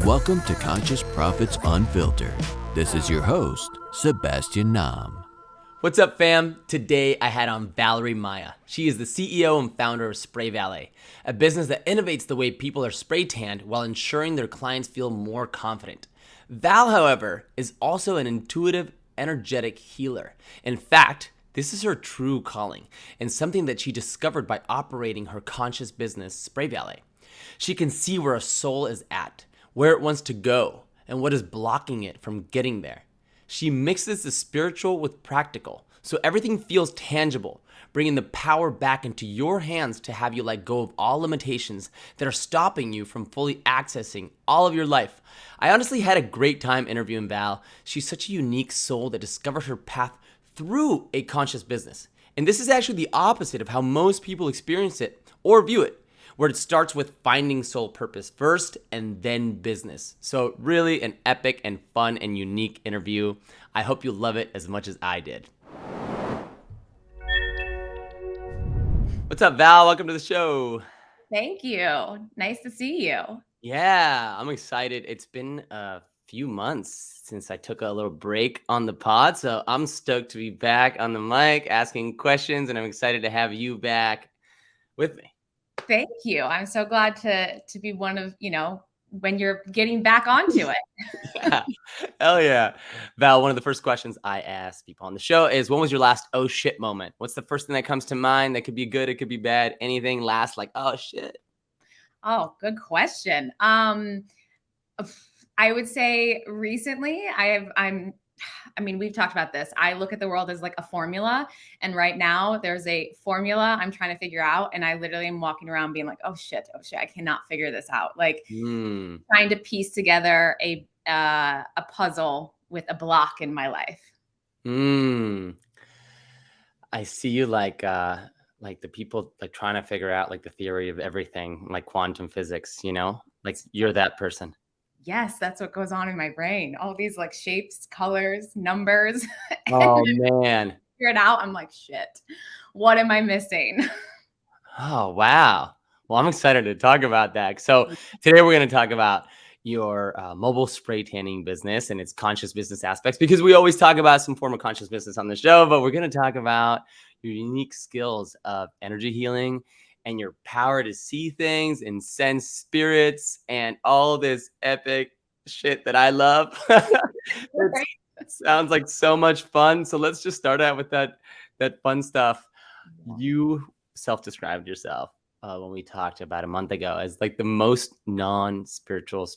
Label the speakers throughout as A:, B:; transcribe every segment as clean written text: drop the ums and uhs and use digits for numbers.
A: Welcome to Conscious Profits Unfiltered. This is your host, Sebastian Nam.
B: What's up, fam? Today I had on Valerie Mya. She is the CEO and founder of Spray Valet, a business that innovates the way people are spray tanned while ensuring their clients feel more confident. Val, however, is also an intuitive, energetic healer. In fact, this is her true calling and something that she discovered by operating her conscious business, Spray Valet. She can see where a soul is at, where it wants to go, and what is blocking it from getting there. She mixes the spiritual with practical, so everything feels tangible, bringing the power back into your hands to have you let go of all limitations that are stopping you from fully accessing all of your life. I honestly had a great time interviewing Val. She's such a unique soul that discovered her path through a conscious business. And this is actually the opposite of how most people experience it or view it, where it starts with finding soul purpose first and then business. So really an epic and fun and unique interview. I hope you love it as much as I did. What's up, Val? Welcome to the show.
C: Thank you. Nice to see you.
B: Yeah, I'm excited. It's been a few months since I took a little break on the pod, so I'm stoked to be back on the mic asking questions, and I'm excited to have you back with me.
C: Thank you. I'm so glad to be one of, when you're getting back onto it.
B: Yeah. Hell yeah. Val, one of the first questions I ask people on the show is, when was your last oh shit moment? What's the first thing that comes to mind? That could be good, it could be bad. Anything last like, oh shit?
C: Oh, good question. I would say recently we've talked about this. I look at the world as like a formula. And right now there's a formula I'm trying to figure out. And I literally am walking around being like, oh shit, I cannot figure this out. Like trying to piece together a puzzle with a block in my life.
B: I see you like the people like trying to figure out like the theory of everything, like quantum physics, like you're that person.
C: Yes, that's what goes on in my brain. All these like shapes, colors, numbers.
B: Oh man.
C: Figure it out. I'm like, shit, what am I missing?
B: Oh, wow. Well, I'm excited to talk about that. So today we're going to talk about your mobile spray tanning business and its conscious business aspects, because we always talk about some form of conscious business on the show, but we're going to talk about your unique skills of energy healing and your power to see things and sense spirits and all this epic shit that I love. It sounds like so much fun. So let's just start out with that fun stuff. You self-described yourself when we talked about a month ago as like the most non-spiritual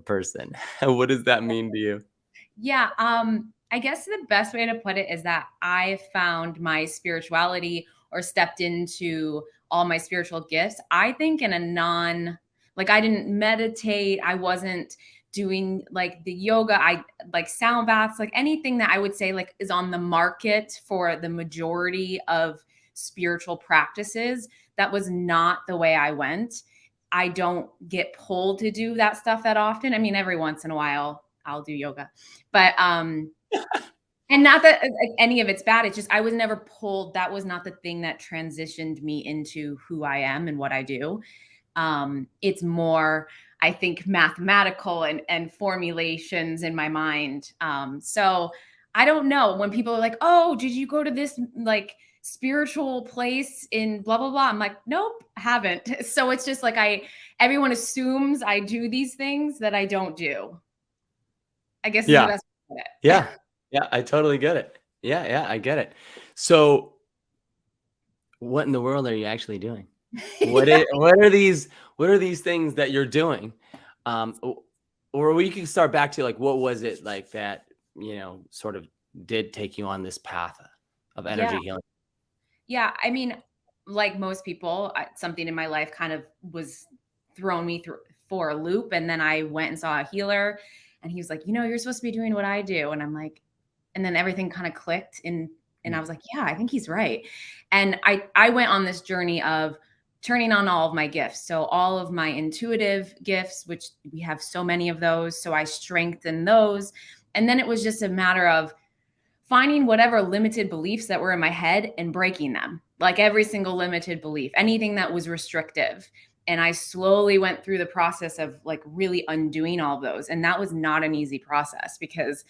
B: person. What does that mean to you?
C: Yeah. I guess the best way to put it is that I found my spirituality or stepped into all my spiritual gifts, I think in a I didn't meditate. I wasn't doing like the yoga. I like sound baths, like anything that I would say like is on the market for the majority of spiritual practices. That was not the way I went. I don't get pulled to do that stuff that often. I mean, every once in a while I'll do yoga, but, and not that like, any of it's bad. It's just, I was never pulled. That was not the thing that transitioned me into who I am and what I do. It's more, I think, mathematical and formulations in my mind. So I don't know when people are like, oh, did you go to this like spiritual place in blah, blah, blah. I'm like, nope, haven't. So it's just like everyone assumes I do these things that I don't do. I guess is the best way to put it.
B: Yeah. Yeah, I totally get it. Yeah, I get it. So what in the world are you actually doing? What are these things that you're doing? Or we can start back to like, what was it like that, sort of did take you on this path of energy healing?
C: Yeah. I mean, like most people, something in my life kind of was thrown me through for a loop. And then I went and saw a healer and he was like, you're supposed to be doing what I do. And I'm like, and then everything kind of clicked and I was like, yeah, I think he's right. And I went on this journey of turning on all of my gifts. So all of my intuitive gifts, which we have so many of those. So I strengthened those. And then it was just a matter of finding whatever limited beliefs that were in my head and breaking them, like every single limited belief, anything that was restrictive. And I slowly went through the process of like really undoing all those. And that was not an easy process, because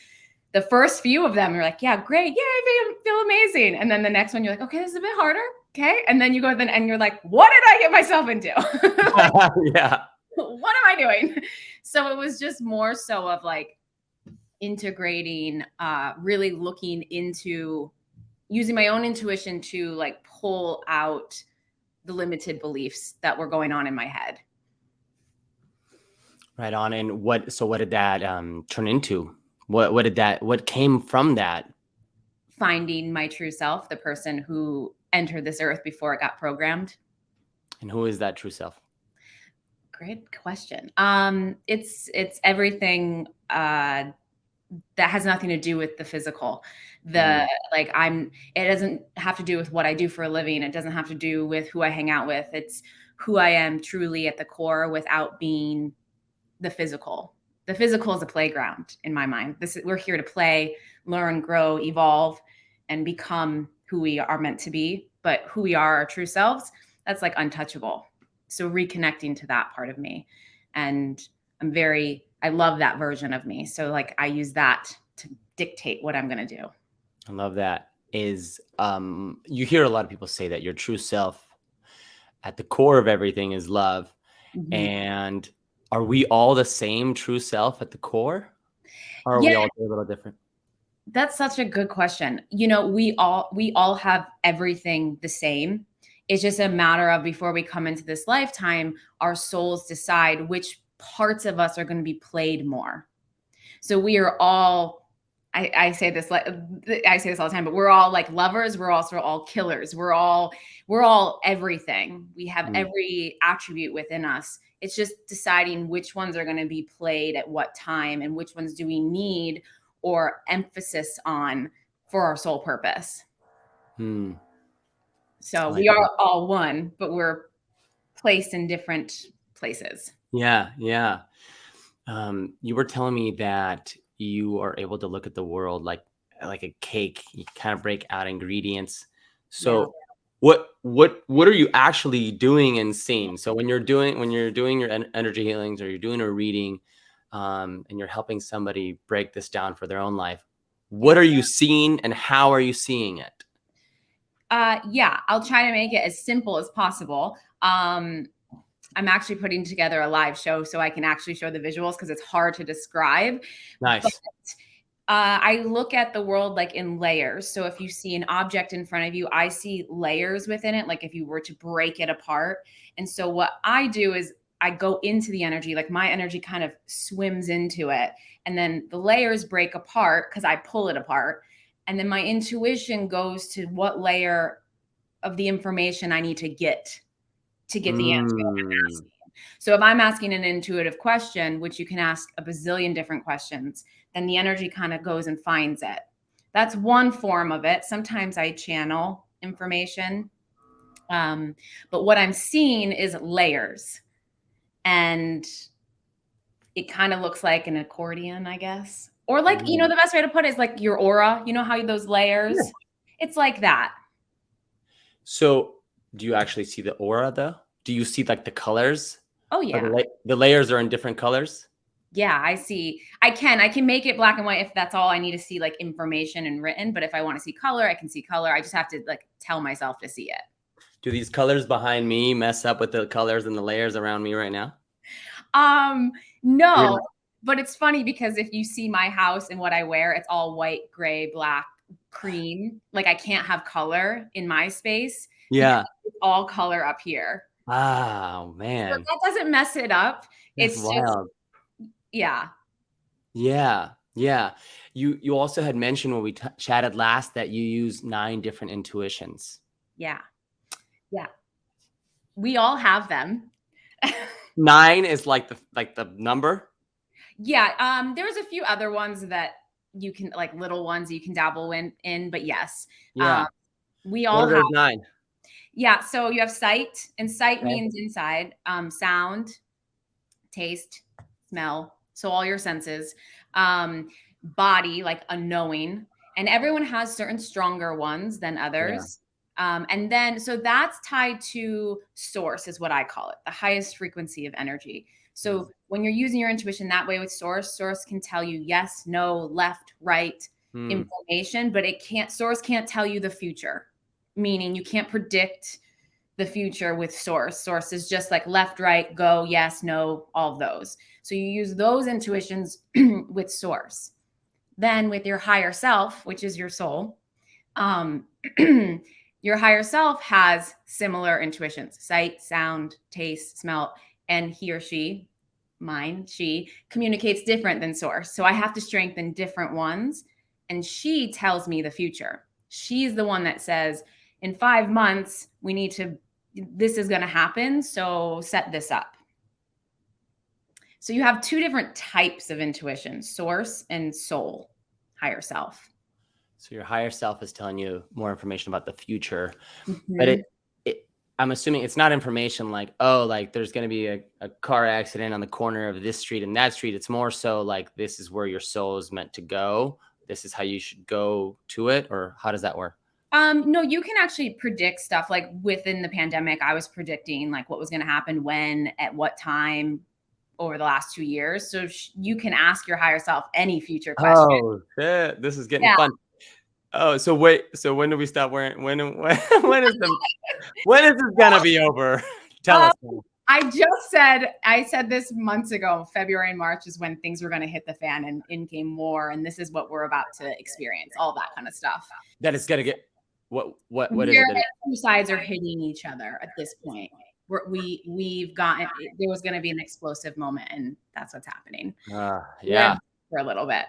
C: the first few of them, you're like, yeah, great. Yeah, I feel amazing. And then the next one, you're like, okay, this is a bit harder. Okay. And then you go then and you're like, what did I get myself into? Like,
B: Yeah.
C: what am I doing? So it was just more so of like integrating, really looking into using my own intuition to like pull out the limited beliefs that were going on in my head.
B: Right on. And what did that turn into? What came from that?
C: Finding my true self, the person who entered this earth before it got programmed.
B: And who is that true self?
C: Great question. It's everything that has nothing to do with the physical. It doesn't have to do with what I do for a living. It doesn't have to do with who I hang out with. It's who I am truly at the core without being the physical. The physical is a playground in my mind. We're here to play, learn, grow, evolve, and become who we are meant to be. But who we are, our true selves, that's like untouchable. So reconnecting to that part of me. And I love that version of me. So like I use that to dictate what I'm going to do.
B: I love that. Is you hear a lot of people say that your true self at the core of everything is love.
C: Mm-hmm.
B: And are we all the same true self at the core? Or are we all a little different?
C: That's such a good question. You know, we all have everything the same. It's just a matter of, before we come into this lifetime, our souls decide which parts of us are going to be played more. So we are all, I say this all the time, but we're all like lovers. We're also all killers. We're all everything. We have every attribute within us. It's just deciding which ones are going to be played at what time, and which ones do we need or emphasis on for our soul purpose. So we are all one, but we're placed in different places.
B: Yeah. Yeah. You were telling me that you are able to look at the world like a cake. You kind of break out ingredients. So what are you actually doing and seeing? So when you're doing your energy healings, or you're doing a reading, and you're helping somebody break this down for their own life, what are you seeing and how are you seeing it?
C: I'll try to make it as simple as possible. I'm actually putting together a live show so I can actually show the visuals, because it's hard to describe.
B: Nice.
C: But, I look at the world like in layers. So if you see an object in front of you, I see layers within it, like if you were to break it apart. And so what I do is I go into the energy, like my energy kind of swims into it. And then the layers break apart because I pull it apart. And then my intuition goes to what layer of the information I need to get the answer that I'm asking. So if I'm asking an intuitive question, which you can ask a bazillion different questions, then the energy kind of goes and finds it. That's one form of it. Sometimes I channel information. But what I'm seeing is layers. And it kind of looks like an accordion, I guess. Or like, the best way to put it is like your aura. You know how those layers? Yeah. It's like that.
B: So do you actually see the aura though? Do you see like the colors?
C: Oh yeah.
B: The layers are in different colors?
C: Yeah, I see. I can make it black and white if that's all I need to see, like information and written. But if I want to see color, I can see color. I just have to like tell myself to see it.
B: Do these colors behind me mess up with the colors and the layers around me right now?
C: No, but it's funny because if you see my house and what I wear, it's all white, gray, black, cream. Like I can't have color in my space.
B: Yeah.
C: It's all color up here.
B: Oh man.
C: So that doesn't mess it up.
B: That's wild.
C: Yeah.
B: Yeah. Yeah. You also had mentioned when we chatted last that you use 9 different intuitions.
C: Yeah. Yeah. We all have them.
B: 9 is like the number?
C: Yeah. There's a few other ones that you can, like little ones you can dabble in, but yes.
B: Yeah.
C: We all have
B: 9.
C: Yeah. So you have sight, and sight means inside, sound, taste, smell. So all your senses, body, like a knowing, and everyone has certain stronger ones than others. And then, so that's tied to source, is what I call it, the highest frequency of energy. So when you're using your intuition that way with source can tell you yes, no, left, right information, but source can't tell you the future, meaning you can't predict the future with source. Source is just like left, right, go, yes, no, all of those. So you use those intuitions with source. Then with your higher self, which is your soul, your higher self has similar intuitions: sight, sound, taste, smell, and he or she, she communicates different than source. So I have to strengthen different ones. And she tells me the future. She's the one that says, in 5 months, this is going to happen. So set this up. So you have two different types of intuition: source and soul, higher self.
B: So your higher self is telling you more information about the future, but I'm assuming it's not information like, oh, like there's going to be a car accident on the corner of this street and that street. It's more so like, this is where your soul is meant to go. This is how you should go to it. Or how does that work?
C: No, you can actually predict stuff. Like within the pandemic, I was predicting like what was going to happen when, at what time over the last 2 years. So you can ask your higher self any future question.
B: Oh, shit. This is getting fun. Oh, so wait. So when do we stop wearing? When is this gonna be over? Tell us.
C: I said this months ago. February and March is when things were going to hit the fan, and in came war, and this is what we're about to experience. All that kind of stuff.
B: That it's gonna get what is it?
C: Two sides are hitting each other at this point. We've gotten, there was going to be an explosive moment, and that's what's happening.
B: Yeah,
C: for a little bit.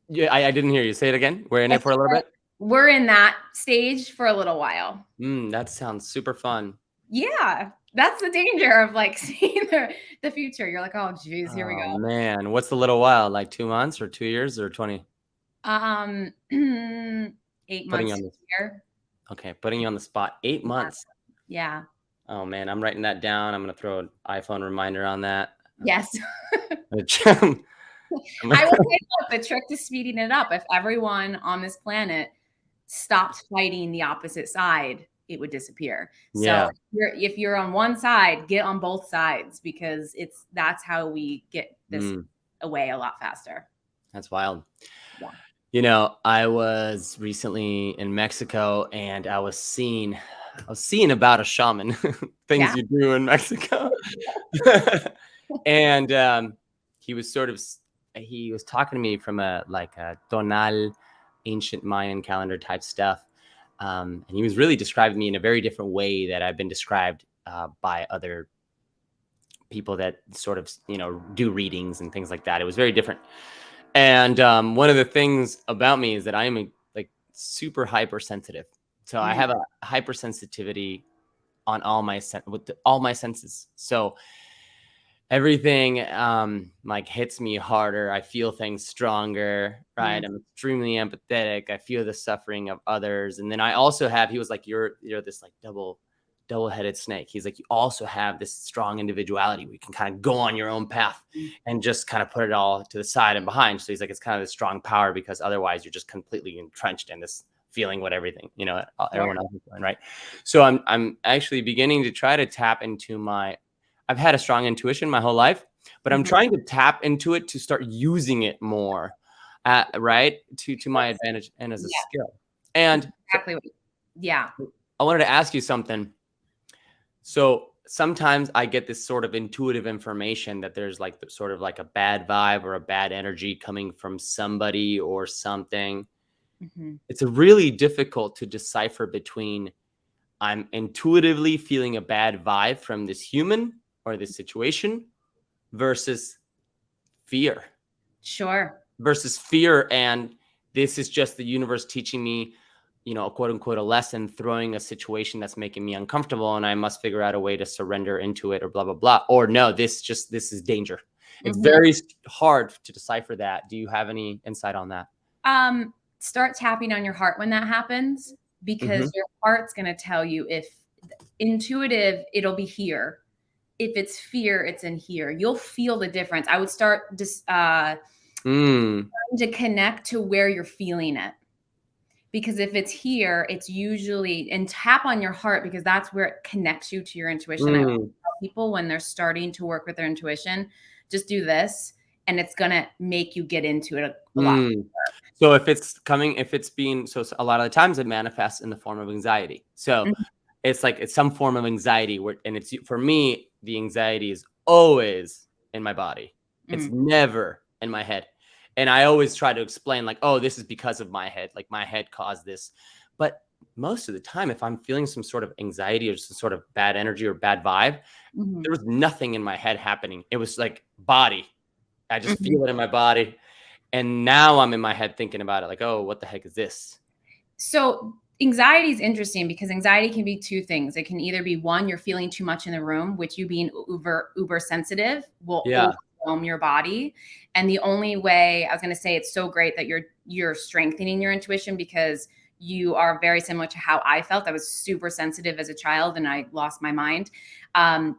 B: Yeah, I didn't hear you. Say it again. We're in it for a little bit.
C: We're in that stage for a little while.
B: That sounds super fun.
C: Yeah, that's the danger of like seeing the future. You're like, oh geez, here we go.
B: Man, what's the little while? Like 2 months or 2 years or 20?
C: 8 months.
B: Okay, putting you on the spot. 8 months.
C: Yeah.
B: Oh man, I'm writing that down. I'm gonna throw an iPhone reminder on that.
C: Yes. I will say, look, the trick to speeding it up, if everyone on this planet stopped fighting the opposite side, it would disappear.
B: Yeah.
C: So if you're on one side, get on both sides, because that's how we get this away a lot faster.
B: That's wild.
C: Yeah.
B: You know, I was recently in Mexico, and I was seeing about a shaman, things you do in Mexico. And he was talking to me from a tonal, ancient Mayan calendar type stuff. And he was really describing me in a very different way that I've been described by other people that sort of, do readings and things like that. It was very different. And one of the things about me is that I am super hypersensitive. So I have a hypersensitivity on all my senses. So everything hits me harder. I feel things stronger, right? I'm extremely empathetic. I feel the suffering of others. And then I also have, he was like, you're this double-headed snake. He's like, you also have this strong individuality where you can kind of go on your own path and just kind of put it all to the side and behind. So he's like, it's kind of this strong power, because otherwise you're just completely entrenched in this feeling what everything, everyone else is doing, right? So I'm actually beginning to try to tap into I've had a strong intuition my whole life, but I'm trying to tap into it to start using it more, right? To my advantage and as a skill. And
C: exactly. Yeah.
B: I wanted to ask you something. So sometimes I get this sort of intuitive information that there's sort of a bad vibe or a bad energy coming from somebody or something. It's really difficult to decipher between I'm intuitively feeling a bad vibe from this human or this situation versus fear.
C: Sure.
B: Versus fear. And this is just the universe teaching me, quote unquote, a lesson, throwing a situation that's making me uncomfortable, and I must figure out a way to surrender into it, or blah, blah, blah. Or no, this is danger. It's very hard to decipher that. Do you have any insight on that?
C: Start tapping on your heart when that happens, because your heart's going to tell you. If intuitive, it'll be here. If it's fear, it's in here. You'll feel the difference. I would start just to connect to where you're feeling it. Because if it's here, it's usually, and tap on your heart, because that's where it connects you to your intuition. I always tell people when they're starting to work with their intuition, just do this and it's going to make you get into it a lot.
B: So if it's being, so a lot of the times it manifests in the form of anxiety. So it's like, it's some form of anxiety and it's, for me, the anxiety is always in my body. It's never in my head. And I always try to explain like, oh, this is because of my head. Like my head caused this. But most of the time, if I'm feeling some sort of anxiety or some sort of bad energy or bad vibe, there was nothing in my head happening. It was like body. I just feel it in my body. And now I'm in my head thinking about it like, oh, what the heck is this?
C: So anxiety is interesting because anxiety can be two things. It can either be one, you're feeling too much in the room, which you being uber sensitive will overwhelm your body. And the only way, I was going to say, it's so great that you're strengthening your intuition, because you are very similar to how I felt. I was super sensitive as a child and I lost my mind.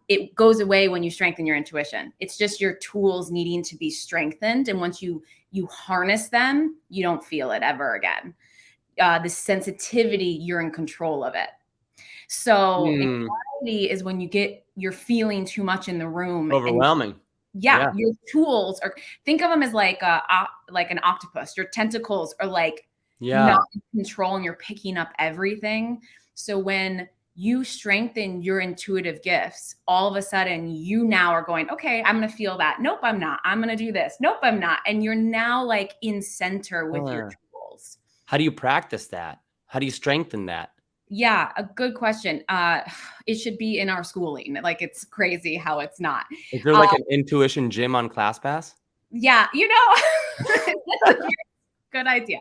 C: It goes away when you strengthen your intuition. It's just your tools needing to be strengthened. And once you harness them, you don't feel it ever again. The sensitivity, you're in control of it. So anxiety is when you're feeling too much in the room.
B: Overwhelming.
C: Yeah, your tools are, think of them as like an octopus. Your tentacles are like not in control and you're picking up everything. So when you strengthen your intuitive gifts, all of a sudden you now are going, okay, I'm going to feel that. Nope, I'm not. I'm going to do this. Nope, I'm not. And you're now like in center with your tools.
B: How do you practice that? How do you strengthen that?
C: Yeah, a good question. It should be in our schooling. Like, it's crazy how it's not.
B: Is there like an intuition gym on ClassPass?
C: Yeah, that's a good idea.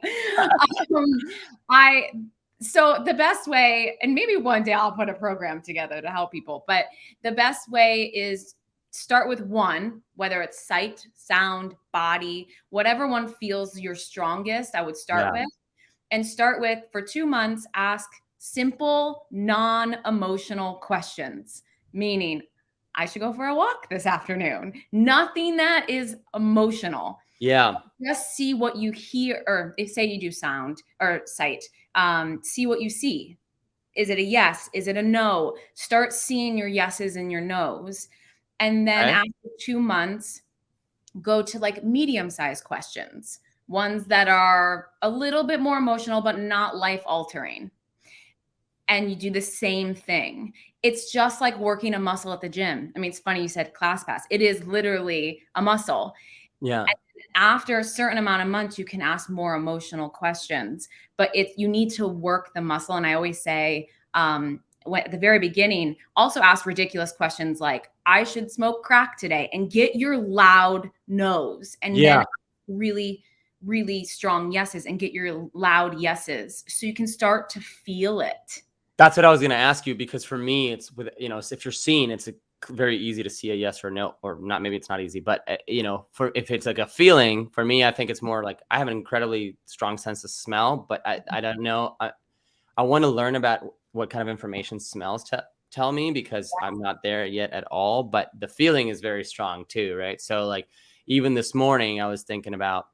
C: So the best way, and maybe one day I'll put a program together to help people, but the best way is start with one, whether it's sight, sound, body, whatever one feels your strongest, I would start with. And start with, for 2 months, ask simple, non-emotional questions, meaning I should go for a walk this afternoon. Nothing that is emotional.
B: Yeah.
C: Just see what you hear, or if say you do sound or sight, see what you see. Is it a yes? Is it a no? Start seeing your yeses and your nos. And then after 2 months, go to like medium-sized questions. Ones that are a little bit more emotional, but not life-altering. And you do the same thing. It's just like working a muscle at the gym. I mean, it's funny you said ClassPass. It is literally a muscle.
B: Yeah.
C: And after a certain amount of months, you can ask more emotional questions. But you need to work the muscle. And I always say, at the very beginning, also ask ridiculous questions like, I should smoke crack today, and get your loud no's. And then really, really strong yeses, and get your loud yeses, so you can start to feel it.
B: That's what I was going to ask you, because for me, it's with, if you're seeing, it's very easy to see a yes or no, or not. Maybe it's not easy, but if it's like a feeling, for me, I think it's more like I have an incredibly strong sense of smell, but I don't know. I want to learn about what kind of information smells tell me, because I'm not there yet at all, but the feeling is very strong too. Right. So like, even this morning I was thinking about,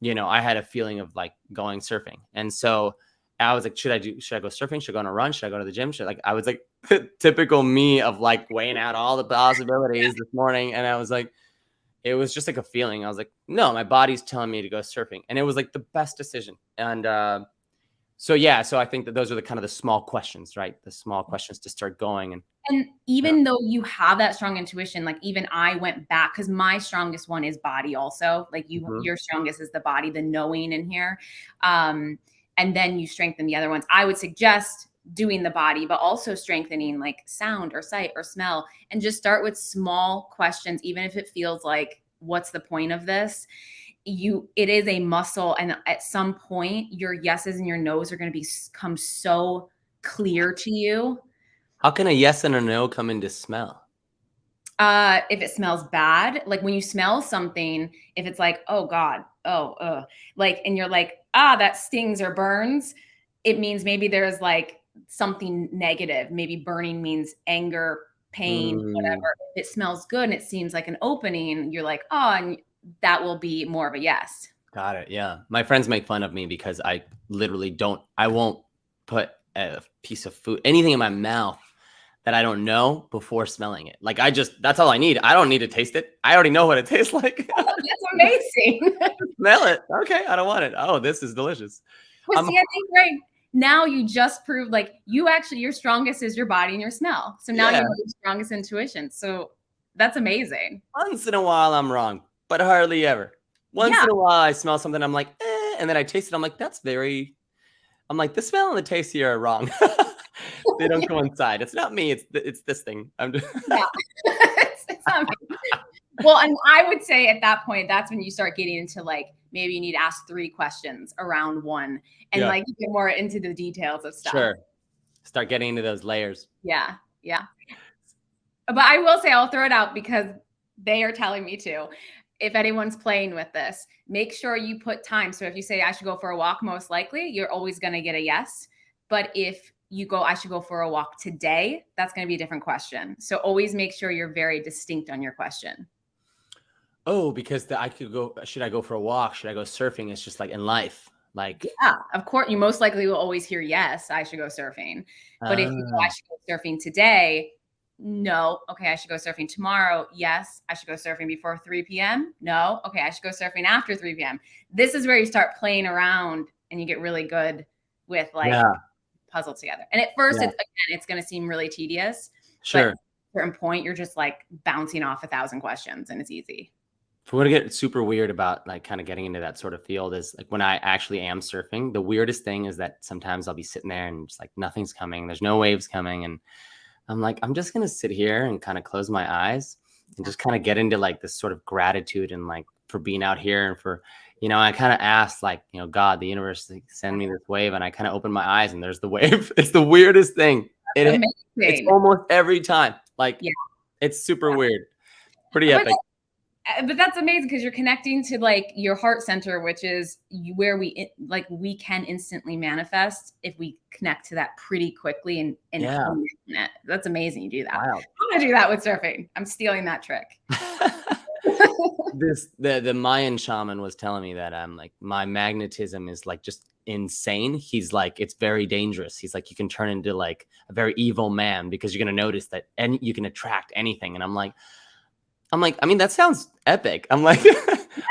B: I had a feeling of like going surfing. And so I was like, should I go surfing? Should I go on a run? Should I go to the gym? I was like, typical me of like weighing out all the possibilities this morning. And I was like, it was just like a feeling. I was like, no, my body's telling me to go surfing. And it was like the best decision. And so I think that those are the kind of the small questions, right? The small questions to start going.
C: And even though you have that strong intuition, like even I went back, because my strongest one is body also. Like your strongest is the body, the knowing in here. And then you strengthen the other ones. I would suggest doing the body, but also strengthening like sound or sight or smell, and just start with small questions. Even if it feels like, what's the point of this? It is a muscle. And at some point your yeses and your nos are going to become so clear to you.
B: How can a yes and a no come into smell?
C: If it smells bad, like when you smell something, if it's like, oh God, like, and you're like, that stings or burns, it means maybe there's like something negative. Maybe burning means anger, pain, whatever. If it smells good and it seems like an opening, you're like, and that will be more of a yes.
B: Got it. Yeah. My friends make fun of me because I literally I won't put a piece of food, anything in my mouth that I don't know before smelling it. Like that's all I need. I don't need to taste it. I already know what it tastes like.
C: Oh, that's amazing.
B: Smell it. Okay. I don't want it. Oh, this is delicious.
C: Well, see, I think right now you just proved like your strongest is your body and your smell. So now you
B: Yeah.
C: know your strongest intuition. So that's amazing.
B: Once in a while I'm wrong, but hardly ever. Once
C: Yeah.
B: in a while I smell something, I'm like, and then I taste it. I'm like, I'm like, the smell and the taste here are wrong. They don't coincide. It's not me. It's this thing. I'm just
C: Yeah. It's not me. Well, and I would say at that point, that's when you start getting into like, maybe you need to ask 3 questions around one and
B: Yeah.
C: like get more into the details of stuff.
B: Sure. Start getting into those layers.
C: Yeah. Yeah. But I will say, I'll throw it out because they are telling me to. If anyone's playing with this, make sure you put time. So if you say I should go for a walk, most likely you're always going to get a yes. But if you go, I should go for a walk today, that's going to be a different question. So always make sure you're very distinct on your question.
B: Oh, because I could go, should I go for a walk? Should I go surfing? It's just like in life. Like,
C: Yeah, of course, you most likely will always hear yes, I should go surfing. But if you go, I should go surfing today, no. Okay, I should go surfing tomorrow. Yes, I should go surfing before 3 p.m. No. Okay, I should go surfing after 3 p.m. This is where you start playing around and you get really good with like puzzle together. And at first, it's going to seem really tedious.
B: Sure.
C: But at a certain point, you're just like bouncing off 1,000 questions and it's easy.
B: So what I get super weird about like kind of getting into that sort of field is like when I actually am surfing, the weirdest thing is that sometimes I'll be sitting there and just like nothing's coming. There's no waves coming. And I'm like, I'm just going to sit here and kind of close my eyes and just kind of get into like this sort of gratitude and like for being out here and for, I kind of asked like, God, the universe, like, send me this wave. And I kind of open my eyes and there's the wave. It's the weirdest thing. It's almost every time. Like it's super weird. Pretty epic.
C: But that's amazing because you're connecting to like your heart center, which is where we can instantly manifest if we connect to that pretty quickly and it. That's amazing. You do that.
B: Wow.
C: I'm gonna do that with surfing. I'm stealing that trick.
B: The Mayan shaman was telling me that like my magnetism is like just insane. He's like, it's very dangerous. He's like, you can turn into like a very evil man because you're gonna notice that and you can attract anything. And I'm like, I mean, that sounds epic. I'm like,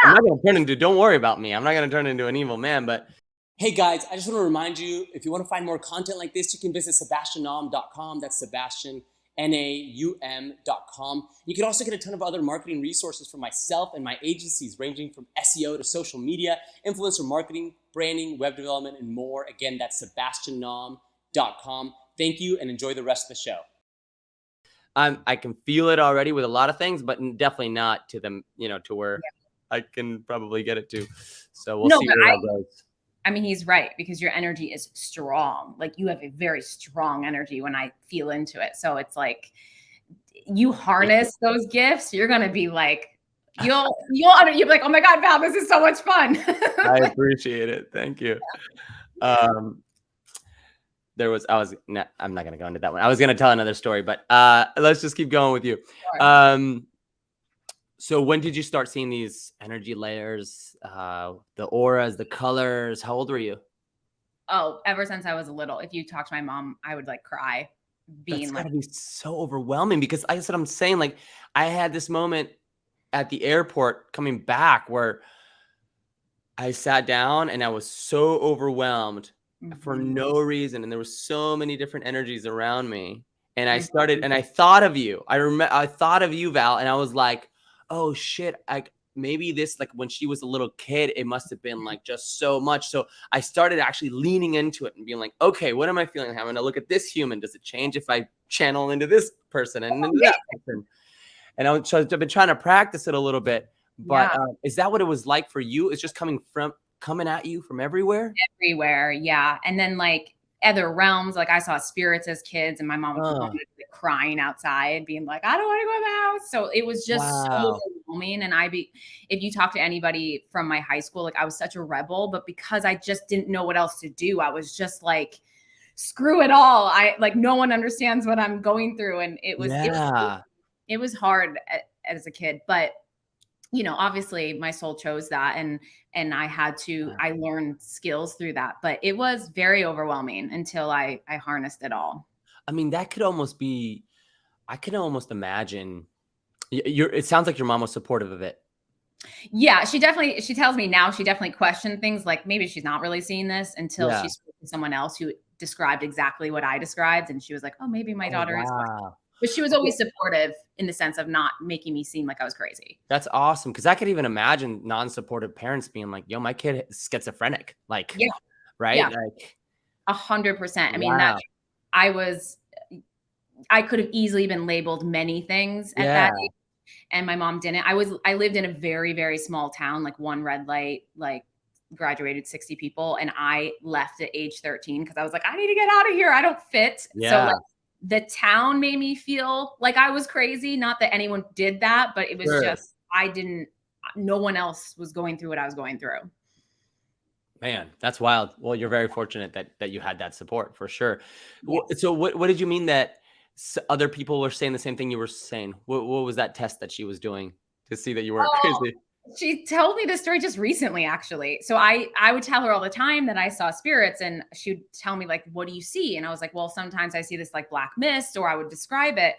B: I'm not going to turn into, don't worry about me. I'm not going to turn into an evil man, but. Hey guys, I just want to remind you, if you want to find more content like this, you can visit sebastiannaum.com. That's Sebastian, Naum.com. You can also get a ton of other marketing resources from myself and my agencies, ranging from SEO to social media, influencer marketing, branding, web development, and more. Again, that's Sebastiannaum.com. Thank you and enjoy the rest of the show. I can feel it already with a lot of things, but definitely not to them, to where I can probably get it to. So we'll see where that goes.
C: I mean, he's right because your energy is strong. Like you have a very strong energy when I feel into it. So it's like you harness those gifts. You're going to be like, you'll be like, oh my God, Val, this is so much fun.
B: I appreciate it. Thank you. I'm not going to go into that one. I was going to tell another story, but let's just keep going with you. Sure. So when did you start seeing these energy layers, the auras, the colors? How old were you?
C: Oh, ever since I was little. If you talk to my mom, I would like cry.
B: That's gotta be so overwhelming because that's what I'm saying. Like I had this moment at the airport coming back where I sat down and I was so overwhelmed for no reason. And there was so many different energies around me. And I started, and I thought of you. I thought of you, Val, and I was like, oh shit. Maybe this, like when she was a little kid, it must've been like just so much. So I started actually leaning into it and being like, okay, what am I feeling? I'm going to look at this human. Does it change if I channel into this person and into that person? And I've been trying to practice it a little bit, but is that what it was like for you? It's just coming at you from everywhere?
C: Everywhere. Yeah. And then like other realms, like I saw spirits as kids and my mom was crying outside being like, I don't want to go in the house. So it was just so overwhelming. And if you talk to anybody from my high school, like I was such a rebel, but because I just didn't know what else to do, I was just like, screw it all. No one understands what I'm going through. And it was hard as a kid, but obviously my soul chose that, and I learned skills through that, but it was very overwhelming until I harnessed it all.
B: I mean, that could almost be, I can almost imagine it sounds like your mom was supportive of it.
C: Yeah, she tells me now she definitely questioned things, like maybe she's not really seeing this until
B: Yeah.
C: she spoke to someone else who described exactly what I described, and she was like, "Oh, maybe my
B: Oh,
C: daughter is questioning."
B: wow.
C: But she was always supportive in the sense of not making me seem like I was crazy.
B: That's awesome, because I could even imagine non-supportive parents being like, "Yo, my kid is schizophrenic," like,
C: Yeah,
B: right?
C: yeah,
B: Like,
C: 100%. I mean,
B: wow.
C: I was I could have easily been labeled many things at
B: Yeah.
C: that age, and my mom didn't. I lived in a very, very small town, like one red light, like graduated 60 people, and I left at age 13 because I was like, I need to get out of here. I don't fit. So
B: Yeah.
C: like the town made me feel like I was crazy. Not that anyone did that, but it was
B: Sure.
C: just no one else was going through what I was going through.
B: Man, that's wild. Well, you're very fortunate that you had that support for sure.
C: Yes.
B: So what did you mean that other people were saying the same thing you were saying? What was that test that she was doing to see that you weren't
C: Oh,
B: crazy?
C: she told me this story just recently, actually. So I would tell her all the time that I saw spirits, and she'd tell me like, "What do you see?" And I was like, "Well, sometimes I see this like black mist," or I would describe it.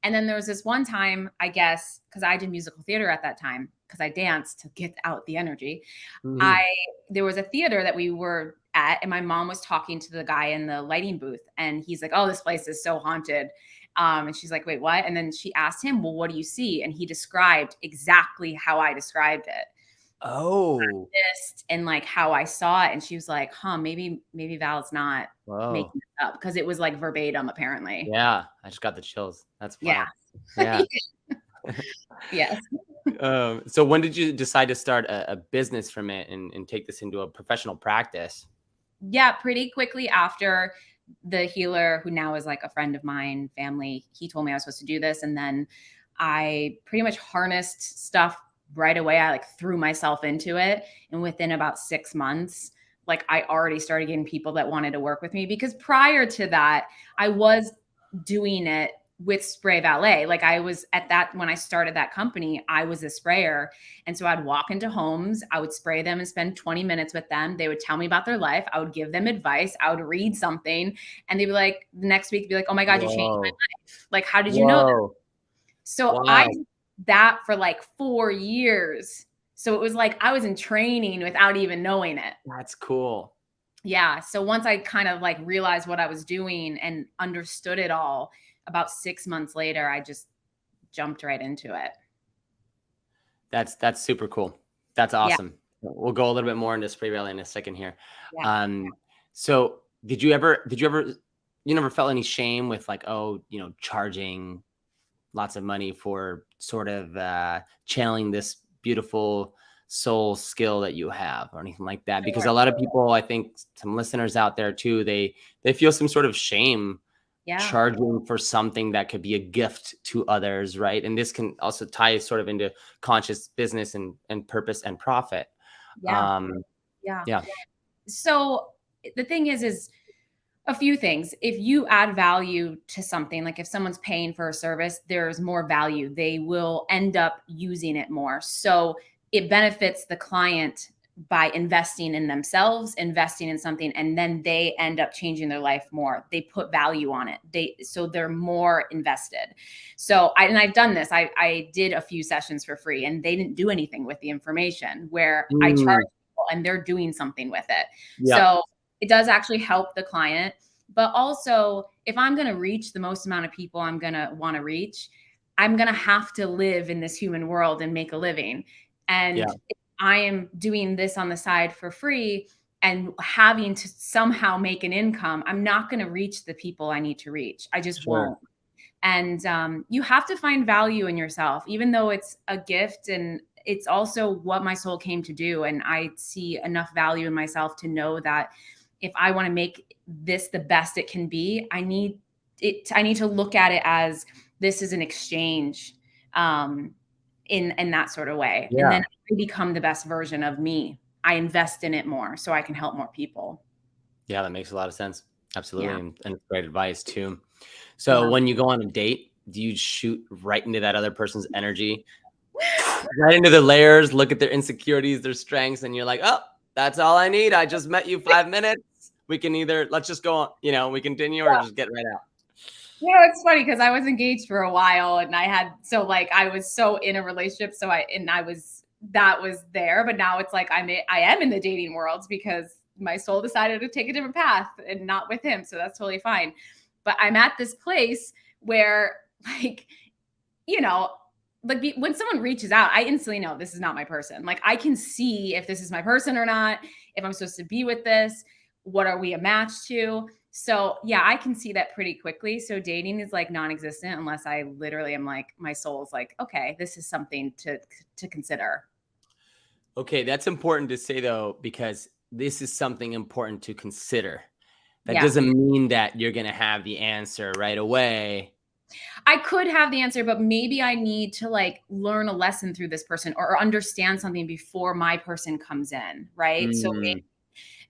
C: And then there was this one time, I guess, because I did musical theater at that time, because I danced to get out the energy. I
B: Mhm.
C: There was a theater that we were at, and my mom was talking to the guy in the lighting booth, and he's like, "Oh, this place is so haunted." And she's like, "Wait, what?" And then she asked him, "Well, what do you see?" And he described exactly how I described it,
B: Oh,
C: and like how I saw it. And she was like, "Huh, maybe Val's not
B: whoa.
C: making it up," because it was like verbatim, apparently.
B: Yeah, I just got the chills. That's
C: Yeah.
B: wild. Yeah.
C: Yes.
B: So when did you decide to start a business from it and take this into a professional practice?
C: Yeah, pretty quickly after, the healer, who now is like a friend of mine, family, he told me I was supposed to do this. And then I pretty much harnessed stuff right away. I like threw myself into it. And within about 6 months, like I already started getting people that wanted to work with me, because prior to that, I was doing it with Spray Valet. Like I was at that, when I started that company, I was a sprayer. And so I'd walk into homes, I would spray them and spend 20 minutes with them. They would tell me about their life. I would give them advice. I would read something, and they'd be like, the next week, be like, "Oh my God, you changed my
B: Whoa.
C: life. Like, how did you know that?"
B: Whoa.
C: So I
B: Wow.
C: did that for like 4 years. So it was like I was in training without even knowing it.
B: That's cool.
C: Yeah. So once I kind of like realized what I was doing and understood it all, about 6 months later, I just jumped right into it.
B: That's super cool. That's
C: Yeah.
B: awesome. We'll go a little bit more into Spray Valet in a second here.
C: Yeah.
B: Um, so did you ever you never felt any shame with like, oh, charging lots of money for sort of channeling this beautiful soul skill that you have or anything like that? Because
C: Sure.
B: a lot of people, I think some listeners out there too, they feel some sort of shame
C: Yeah.
B: charging for something that could be a gift to others, right? And this can also tie sort of into conscious business and purpose and profit.
C: Yeah.
B: Um,
C: Yeah.
B: yeah,
C: So the thing is a few things. If you add value to something, like if someone's paying for a service, there's more value. They will end up using it more. So it benefits the client by investing in themselves, investing in something, and then they end up changing their life more. They put value on it. So they're more invested. So I've done this. I did a few sessions for free, and they didn't do anything with the information, where I charge
B: mm,
C: people and they're doing something with it.
B: yeah,
C: So it does actually help the client. But also, if I'm going to reach the most amount of people I'm going to want to reach, I'm going to have to live in this human world and make a living.
B: yeah,
C: And if I am doing this on the side for free and having to somehow make an income, I'm not going to reach the people I need to reach. I just
B: sure,
C: won't. And you have to find value in yourself, even though it's a gift, and it's also what my soul came to do. And I see enough value in myself to know that if I want to make this the best it can be, I need to look at it as this is an exchange, in that sort of way. And
B: yeah,
C: then I become the best version of me. I invest in it more so I can help more people.
B: yeah. That makes a lot of sense. Absolutely,
C: Yeah.
B: and great advice too. So
C: Yeah.
B: when you go on a date, do you shoot right into that other person's energy? right into their layers, look at their insecurities, their strengths, and you're like, oh, that's all I need. I just met you 5 minutes. We can either, let's just go on, we continue or just get right out.
C: It's funny because I was engaged for a while and I was so in a relationship. That was there, but now it's like I am in the dating world because my soul decided to take a different path and not with him. So that's totally fine. But I'm at this place where when someone reaches out, I instantly know this is not my person. Like I can see if this is my person or not, if I'm supposed to be with this, what are we a match to? So yeah, I can see that pretty quickly. So dating is like non-existent unless I literally am like, my soul's like, okay, this is something to consider.
B: Okay, that's important to say though, because this is something important to consider. That
C: Yeah.
B: doesn't mean that you're going to have the answer right away.
C: I could have the answer, but maybe I need to like learn a lesson through this person or understand something before my person comes in. Right. So,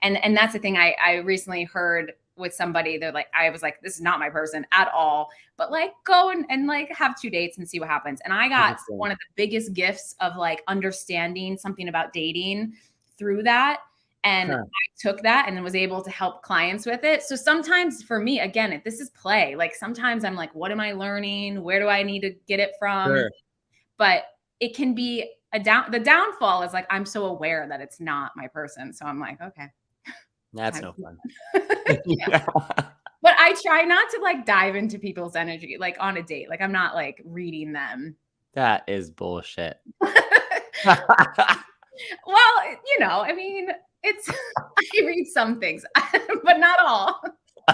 C: and that's the thing I recently heard with somebody. I was like, this is not my person at all, but like go and like have 2 dates and see what happens. And I got one of the biggest gifts of like understanding something about dating through that. And I took that and was able to help clients with it. So sometimes for me, again, this is play. Like sometimes I'm like, what am I learning? Where do I need to get it from? Sure. But it can be the downfall is like, I'm so aware that it's not my person. So I'm like, okay.
B: That's no fun.
C: Yeah. But I try not to like dive into people's energy, like on a date. Like I'm not like reading them.
B: That is bullshit.
C: Well, I mean, I read some things, but not all.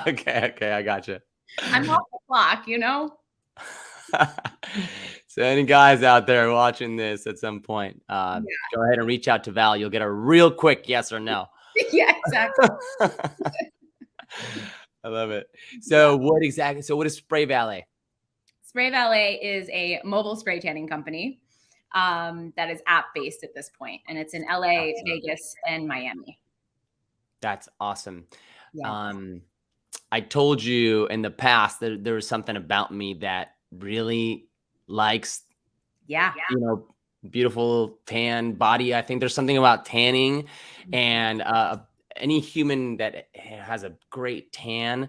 B: Okay, I gotcha.
C: I'm off the clock,
B: So any guys out there watching this at some point, go ahead and reach out to Val. You'll get a real quick yes or no.
C: Yeah, exactly.
B: I love it. So what is Spray Valet?
C: Spray Valet is a mobile spray tanning company that is app-based at this point, and it's in LA, Vegas, and Miami.
B: That's awesome.
C: Yeah.
B: I told you in the past that there was something about me that really likes, beautiful tan body. I think there's something about tanning, and any human that has a great tan,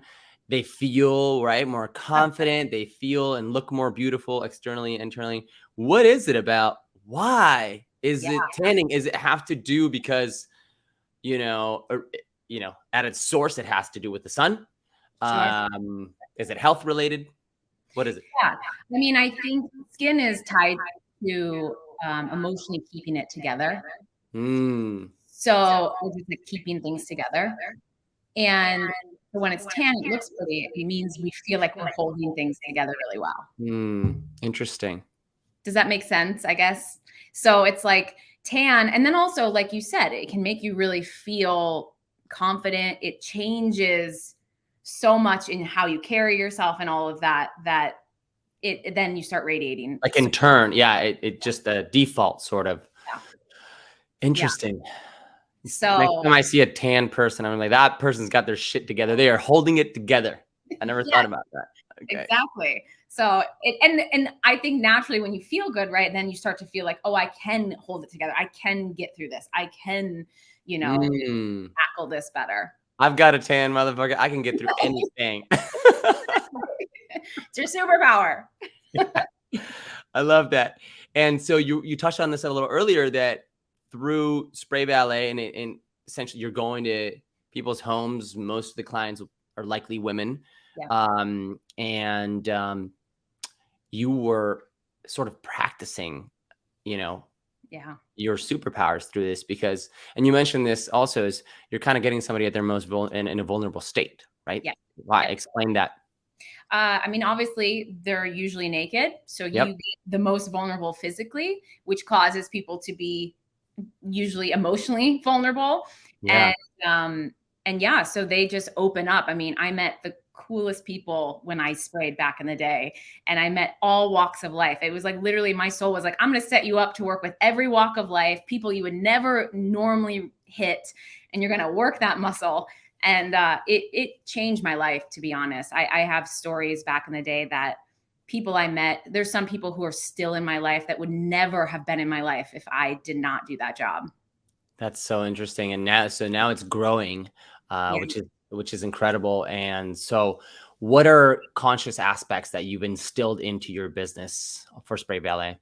B: they feel more confident. They feel and look more beautiful externally and internally. What is it about? Why is it tanning? Is it have to do because, at its source, it has to do with the sun? Is it health related? What is it?
C: Yeah. I mean, I think skin is tied to emotionally keeping it together. So it's just like keeping things together. And when it's tan, it looks pretty. It means we feel like we're holding things together really well.
B: Interesting.
C: Does that make sense? I guess. So it's like tan. And then also, like you said, it can make you really feel confident. It changes so much in how you carry yourself and all of that, then you start radiating.
B: Like in turn. Yeah. It just the default sort of.
C: Yeah.
B: Interesting. Yeah.
C: So
B: next time I see a tan person, I'm like, that person's got their shit together. They are holding it together. I never thought about that. Okay.
C: Exactly. So and I think naturally when you feel good, right, then you start to feel like, oh, I can hold it together. I can get through this. I can, tackle this better.
B: I've got a tan, motherfucker. I can get through anything.
C: It's your superpower.
B: I love that. And so you touched on this a little earlier that through Spray Valet and essentially you're going to people's homes. Most of the clients are likely women. Yeah. And you were sort of practicing, your superpowers through this because, and you mentioned this also, is you're kind of getting somebody at their most in a vulnerable state, right?
C: Yeah.
B: Why?
C: Yeah.
B: Explain that.
C: I mean, obviously they're usually naked. So you get the most vulnerable physically, which causes people to be usually emotionally vulnerable. Yeah. And yeah, so they just open up. I mean, I met the coolest people when I sprayed back in the day, and I met all walks of life. It was like literally my soul was like, I'm going to set you up to work with every walk of life, people you would never normally hit, and you're going to work that muscle. And it changed my life, to be honest. I have stories back in the day that people I met, there's some people who are still in my life that would never have been in my life if I did not do that job.
B: That's so interesting. And now it's growing,
C: Yeah.
B: which is incredible. And so what are conscious aspects that you've instilled into your business for Spray Valet?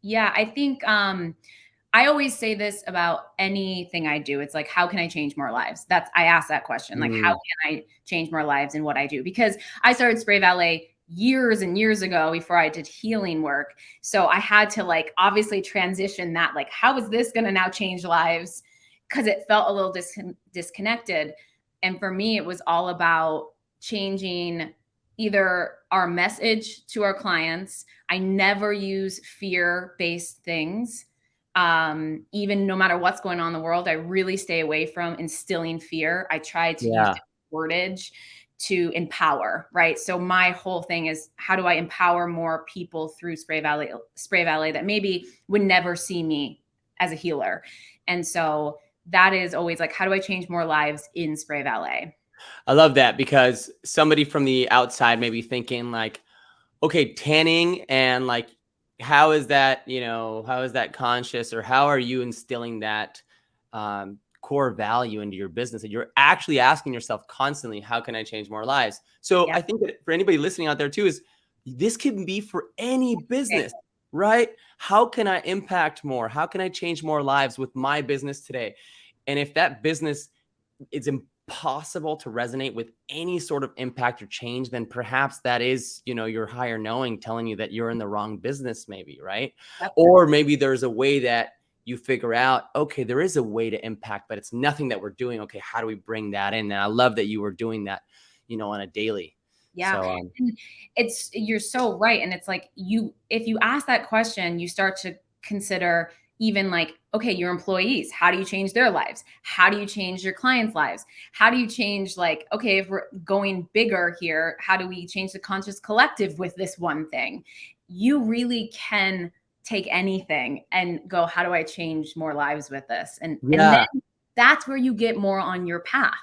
C: Yeah, I think I always say this about anything I do. It's like, how can I change more lives? I ask that question. Like, how
B: Mm,
C: can I change more lives in what I do? Because I started Spray Valet years and years ago before I did healing work. So I had to like obviously transition that, like, how is this going to now change lives? Because it felt a little disconnected. And for me, it was all about changing either our message to our clients. I never use fear-based things. Even no matter what's going on in the world, I really stay away from instilling fear. I try to use
B: yeah.
C: different wordage to empower, right? So my whole thing is, how do I empower more people through Spray Valet that maybe would never see me as a healer? And so that is always like, how do I change more lives in Spray Valet?
B: I love that because somebody from the outside may be thinking like, okay, tanning and like, how is that, how is that conscious, or how are you instilling that core value into your business that you're actually asking yourself constantly, how can I change more lives? So
C: Yeah.
B: I think that for anybody listening out there too, is this can be for any business, right? How can I impact more? How can I change more lives with my business today? And if that business is impossible to resonate with any sort of impact or change, then perhaps that is, your higher knowing telling you that you're in the wrong business, maybe, right?
C: Yep.
B: Or maybe there's a way that you figure out, okay, there is a way to impact, but it's nothing that we're doing. Okay, how do we bring that in? And I love that you were doing that, on a daily.
C: Yeah.
B: So,
C: And you're so right. And it's like, if you ask that question, you start to consider even like, okay, your employees, how do you change their lives? How do you change your clients' lives? How do you change, like, okay, if we're going bigger here, how do we change the conscious collective with this one thing? You really can take anything and go, how do I change more lives with this? And
B: yeah.
C: then that's where you get more on your path.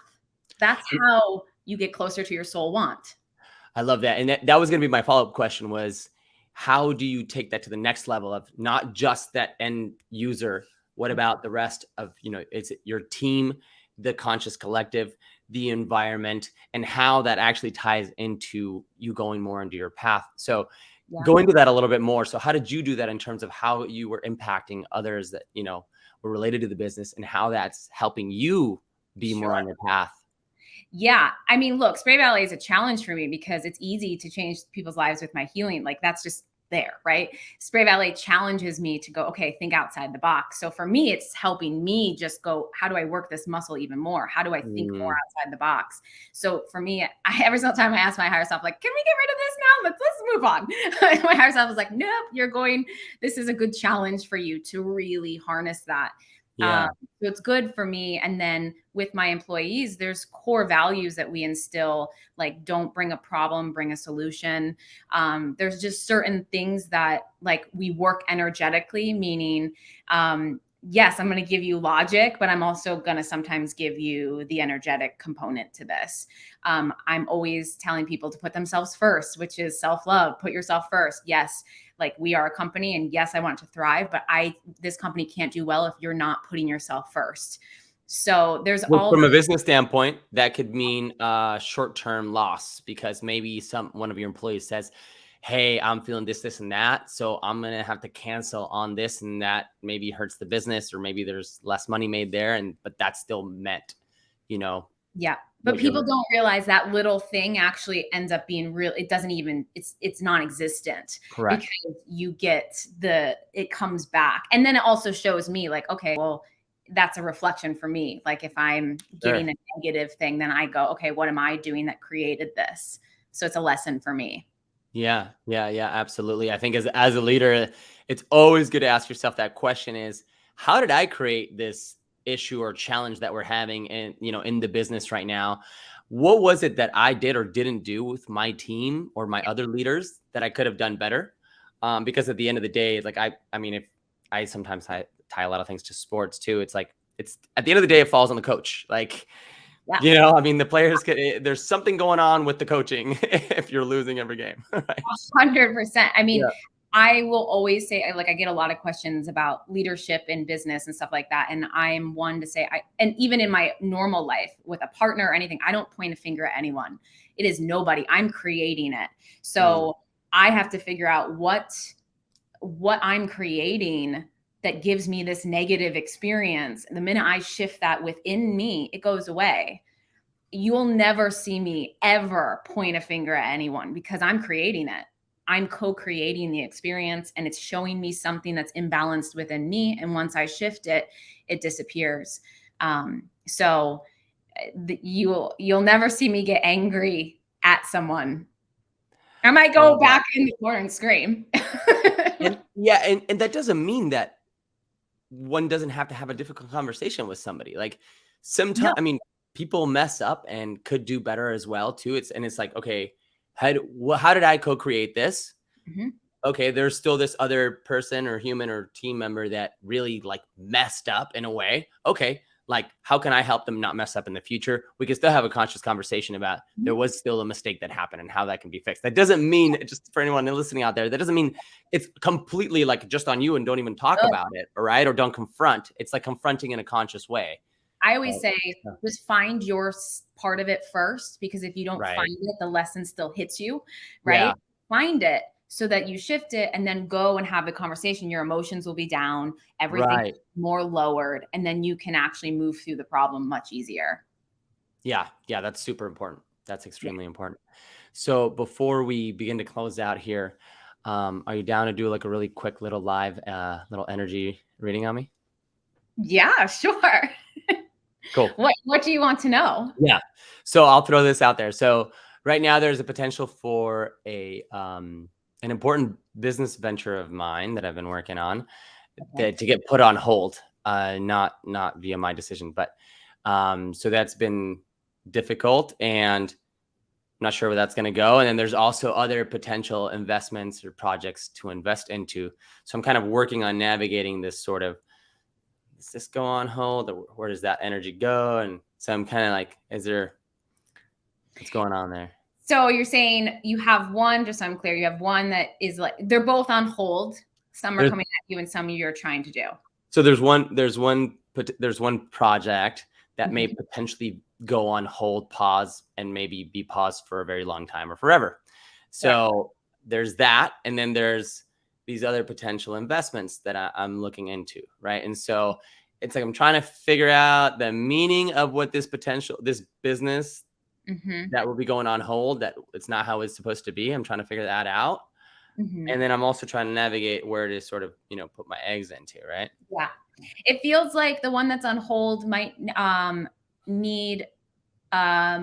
C: That's how you get closer to your soul want.
B: I love that. And that was going to be my follow-up question was, how do you take that to the next level of not just that end user? What about the rest of, it's your team, the conscious collective, the environment, and how that actually ties into you going more into your path. So
C: Yeah.
B: go into that a little bit more. So how did you do that in terms of how you were impacting others that, were related to the business, and how that's helping you be more
C: Sure.
B: on your path?
C: Yeah. I mean, look, Spray Ballet is a challenge for me because it's easy to change people's lives with my healing. Like, that's just there, right? Spray Ballet challenges me to go, okay, think outside the box. So for me, it's helping me just go, how do I work this muscle even more? How do I think more
B: Mm,
C: outside the box? So for me, every single time I ask my higher self, like, can we get rid of this now? Let's move on. My higher self is like, nope, this is a good challenge for you to really harness that.
B: yeah.
C: So it's good for me. And then with my employees, there's core values that we instill, like, don't bring a problem, bring a solution. There's just certain things that, like, we work energetically, meaning, yes, I'm going to give you logic, but I'm also going to sometimes give you the energetic component to this. I'm always telling people to put themselves first, which is self-love. Put yourself first. Yes, like, we are a company, and yes, I want to thrive, but this company can't do well if you're not putting yourself first. So there's
B: Well,
C: all
B: from a business standpoint, that could mean short-term loss, because maybe one of your employees says, "Hey, I'm feeling this, and that, so I'm gonna have to cancel on this," and that maybe hurts the business, or maybe there's less money made there, but that's still meant, you know,
C: Yeah. But
B: what you're
C: people
B: looking.
C: don't realize that little thing actually ends up being real. It doesn't even, it's non-existent,
B: Correct.
C: because it comes back. And then it also shows me, like, okay, well, that's a reflection for me. Like, if I'm
B: Sure.
C: getting a negative thing, then I go, okay, what am I doing that created this? So it's a lesson for me.
B: Yeah, yeah, yeah, absolutely. I think as a leader, it's always good to ask yourself that question: is how did I create this issue or challenge that we're having in the business right now? What was it that I did or didn't do with my team or my other leaders that I could have done better? Because at the end of the day, like, I mean, if I sometimes tie a lot of things to sports too, it's like, it's at the end of the day, it falls on the coach. Like,
C: Yeah.
B: I mean, the players there's something going on with the coaching if you're losing every game, right?
C: 100%. I mean,
B: Yeah.
C: I will always say, I get a lot of questions about leadership in business and stuff like that. And I'm one to say, and even in my normal life with a partner or anything, I don't point a finger at anyone. It is nobody. I'm creating it. So I have to figure out what I'm creating that gives me this negative experience. And the minute I shift that within me, it goes away. You'll never see me ever point a finger at anyone because I'm creating it. I'm co-creating the experience, and it's showing me something that's imbalanced within me. And once I shift it, it disappears. So you'll never see me get angry at someone. I might go back in the corner and scream.
B: And that doesn't mean that one doesn't have to have a difficult conversation with somebody. Like sometimes,
C: No.
B: I mean, people mess up and could do better as well too. It's like, okay, how did I co-create this?
C: Mhm.
B: Okay, there's still this other person or human or team member that really like messed up in a way. Okay, like how can I help them not mess up in the future? We can still have a conscious conversation about there was still a mistake that happened and how that can be fixed. That doesn't mean, just for anyone listening out there, that doesn't mean it's completely like just on you and don't even talk about it, all right? Or don't confront. It's like confronting in a conscious way.
C: I always say, just find your part of it first, because if you don't
B: Right.
C: find it, the lesson still hits you, right?
B: Yeah.
C: Find it so that you shift it and then go and have the conversation. Your emotions will be down, everything
B: Right.
C: more lowered, and then you can actually move through the problem much easier.
B: Yeah. Yeah. That's super important. That's extremely important. So before we begin to close out here, are you down to do like a really quick little live, little energy reading on me?
C: Yeah, sure.
B: Cool.
C: What do you want to know?
B: Yeah. So I'll throw this out there. So right now there's a potential for an important business venture of mine that I've been working on that to get put on hold, not via my decision, but so that's been difficult and I'm not sure where that's going to go. And then there's also other potential investments or projects to invest into. So I'm kind of working on navigating this sort of, does this go on hold or where does that energy go? And so I'm kind of like, what's going on there?
C: So you're saying you have one, just so I'm clear, you have one that is like, they're both on hold. Some are coming at you and some you're trying to do.
B: So there's one project that may potentially go on hold, pause, and maybe be paused for a very long time or forever. So there's that. And then there's these other potential investments that I'm looking into. Right. And so it's like, I'm trying to figure out the meaning of what this business that will be going on hold, that it's not how it's supposed to be. I'm trying to figure that out. And then I'm also trying to navigate where to sort of, put my eggs into, right?
C: Yeah. It feels like the one that's on hold might need a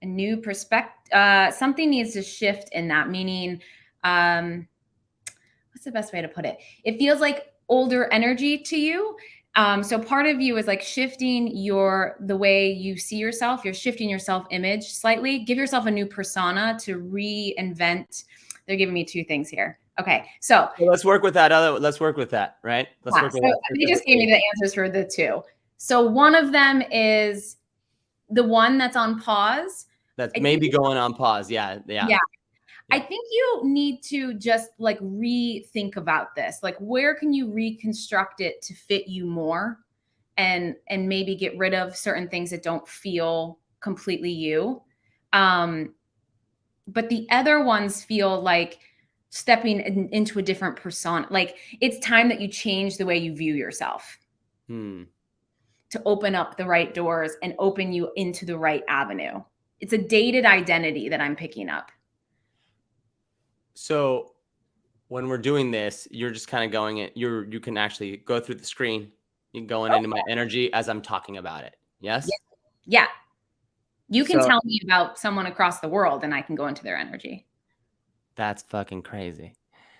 C: new perspective. Something needs to shift in that, meaning, what's the best way to put it? It feels like older energy to you. So part of you is like shifting the way you see yourself. You're shifting your self-image slightly. Give yourself a new persona to reinvent. They're giving me two things here. Okay, so
B: let's work with that. Let's work with that, right? Let's work with that.
C: They just gave me the answers for the two. So one of them is the one that's on pause.
B: That's maybe going on pause. Yeah.
C: I think you need to just like rethink about this. Like, where can you reconstruct it to fit you more, and maybe get rid of certain things that don't feel completely you. But the other ones feel like stepping into a different persona. Like, it's time that you change the way you view yourself to open up the right doors and open you into the right avenue. It's a dated identity that I'm picking up.
B: So when we're doing this, you're just kind of going in, you can actually go through the screen. You can go into my energy as I'm talking about it. Yes?
C: Yeah. You can tell me about someone across the world and I can go into their energy.
B: That's fucking crazy.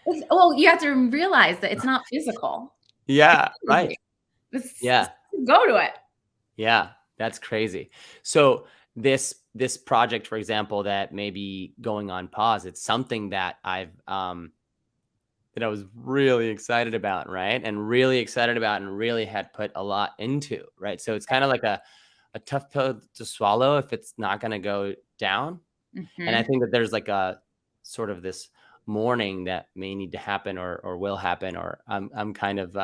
C: Well, you have to realize that it's not physical.
B: Yeah, right.
C: Go to it.
B: Yeah, that's crazy. So this project, for example, that may be going on pause, it's something that that I was really excited about, right? And really had put a lot into, right? So it's kind of like a tough pill to swallow if it's not going to go down. And I
C: Mhm.
B: think that there's like a sort of this mourning that may need to happen or will happen, or I'm kind of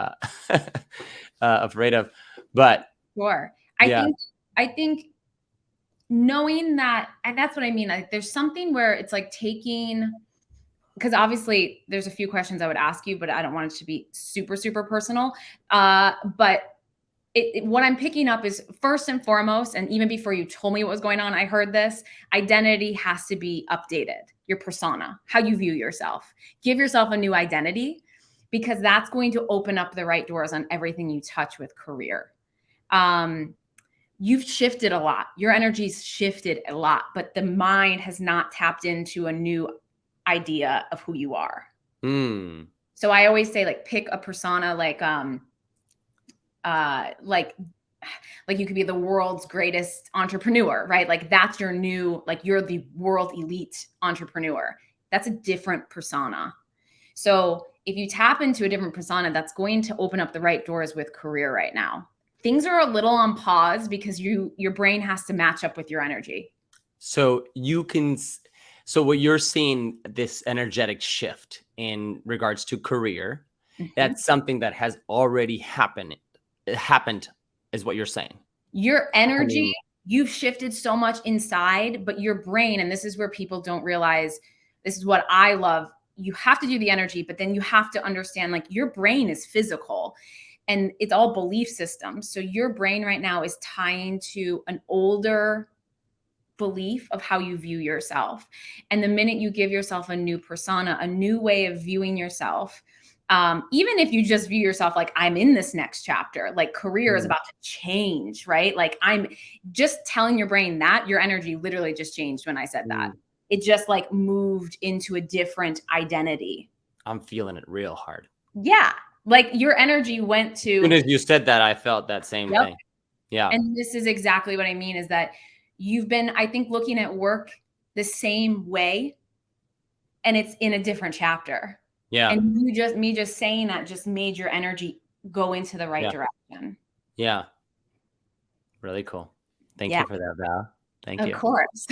B: afraid of. But
C: Sure. I
B: yeah.
C: think I think knowing that, and that's what I mean. Like, there's something where it's like taking, because obviously there's a few questions I would ask you, but I don't want it to be super, super personal. But what I'm picking up is, first and foremost, and even before you told me what was going on, I heard this: identity has to be updated. Your persona, how you view yourself. Give yourself a new identity, because that's going to open up the right doors on everything you touch with career. Um, you've shifted a lot. Your energy's shifted a lot, but the mind has not tapped into a new idea of who you are.
B: Mm.
C: So I always say, like, pick a persona, like you could be the world's greatest entrepreneur, right? Like, that's your new, like, you're the world elite entrepreneur. That's a different persona. So if you tap into a different persona, that's going to open up the right doors with career right now. Things are a little on pause because your brain has to match up with your energy.
B: So so what you're seeing, this energetic shift in regards to career,
C: Mhm.
B: that's something that has already happened. It happened, is what you're saying.
C: Your energy,
B: Happening.
C: you've shifted so much inside, but your brain, and this is where people don't realize, this is what I love. You have to do the energy, but then you have to understand, like, your brain is physical and it's all belief systems. So your brain right now is tying to an older belief of how you view yourself. And the minute you give yourself a new persona, a new way of viewing yourself, even if you just view yourself like, I'm in this next chapter, like, career is
B: Mm.
C: about to change, right? Like, I'm just telling your brain that your energy literally just changed when I said that.
B: Mm.
C: It just, like, moved into a different identity.
B: I'm feeling it real hard.
C: Yeah. Like, your energy went
B: As
C: to,
B: soon as you said that, I felt that same
C: yep.
B: thing. Yeah.
C: And this is exactly what I mean, is that you've been, I think, looking at work the same way, and it's in a different chapter.
B: Yeah.
C: And me just saying that just made your energy go into the right
B: Yeah.
C: direction.
B: Yeah. Really cool. Thank
C: Yeah,
B: you for that, Val. Thank
C: of
B: you.
C: course.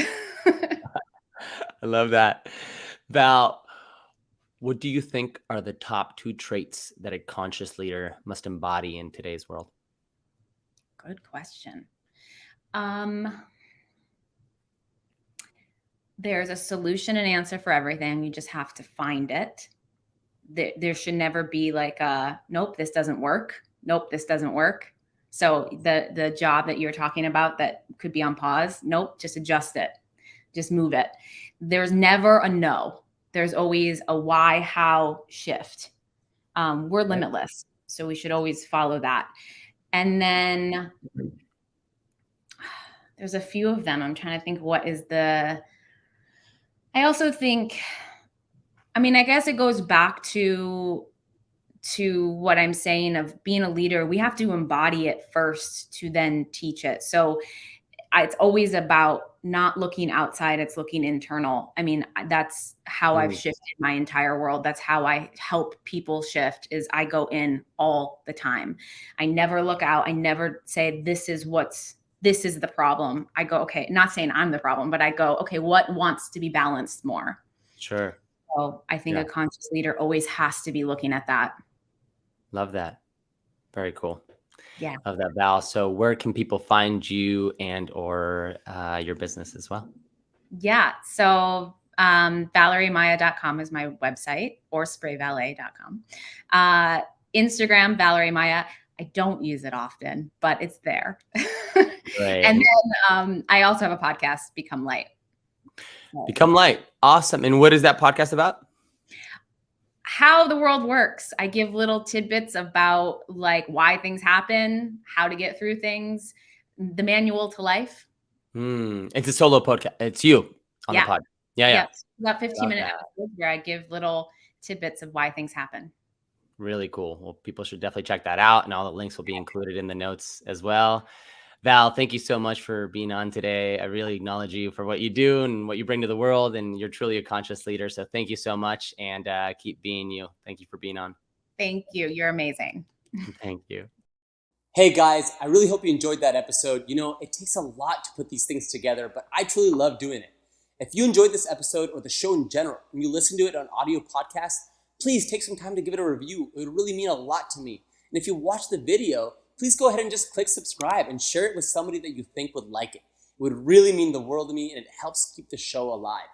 B: I love that. Val, what do you think are the top 2 traits that a conscious leader must embody in today's world?
C: Good question. Um, there's a solution and answer for everything. You just have to find it. There should never be like a, nope, this doesn't work. Nope, this doesn't work. So the job that you're talking about that could be on pause, nope, just adjust it. Just move it. There's never a no. There's always a why, how, shift. We're
B: Right.
C: limitless, so we should always follow that. And then there's a few of them. I'm trying to think what is the. I also think, I mean, I guess it goes back to what I'm saying of being a leader. We have to embody it first to then teach it. So it's always about not looking outside, it's looking internal. I mean, that's how I've
B: Mm.
C: shifted my entire world. That's how I help people shift, is I go in all the time. I never look out. I never say, this is the problem. I go, okay, not saying I'm the problem, but I go, okay, what wants to be balanced more?
B: Sure.
C: So I think
B: Yeah.
C: a conscious leader always has to be looking at that.
B: Love that. Very cool.
C: Yeah.
B: Love that, Val. So where can people find you and or your business as well?
C: Yeah. So ValerieMya.com is my website, or SprayValet.com. Instagram, Valerie Mya. I don't use it often, but it's there.
B: Right.
C: And then I also have a podcast, Become Light. So,
B: Become Light. Awesome. And what is that podcast about?
C: how the world works. I give little tidbits about, like, why things happen, how to get through things, the manual to life.
B: It's a solo podcast. It's you on the
C: Yeah.
B: pod. Yeah.
C: Yep. About 15-minute
B: Love that.
C: episodes where I give little tidbits of why things happen.
B: Really cool. Well, people should definitely check that out, and all the links will be included in the notes as well. Val, thank you so much for being on today. I really acknowledge you for what you do and what you bring to the world, and you're truly a conscious leader. So thank you so much, and keep being you. Thank you for being on.
C: Thank you. You're amazing.
B: Thank you. Hey guys, I really hope you enjoyed that episode. You know, it takes a lot to put these things together, but I truly love doing it. If you enjoyed this episode or the show in general, and you listen to it on audio podcast, please take some time to give it a review. It would really mean a lot to me. And if you watch the video, please go ahead and just click subscribe and share it with somebody that you think would like it. It would really mean the world to me, and it helps keep the show alive.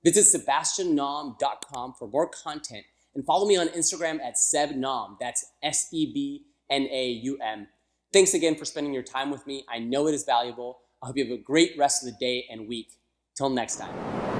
B: Visit sebastiannaum.com for more content and follow me on Instagram at sebnaum. That's SEBNAUM. Thanks again for spending your time with me. I know it is valuable. I hope you have a great rest of the day and week. Till next time.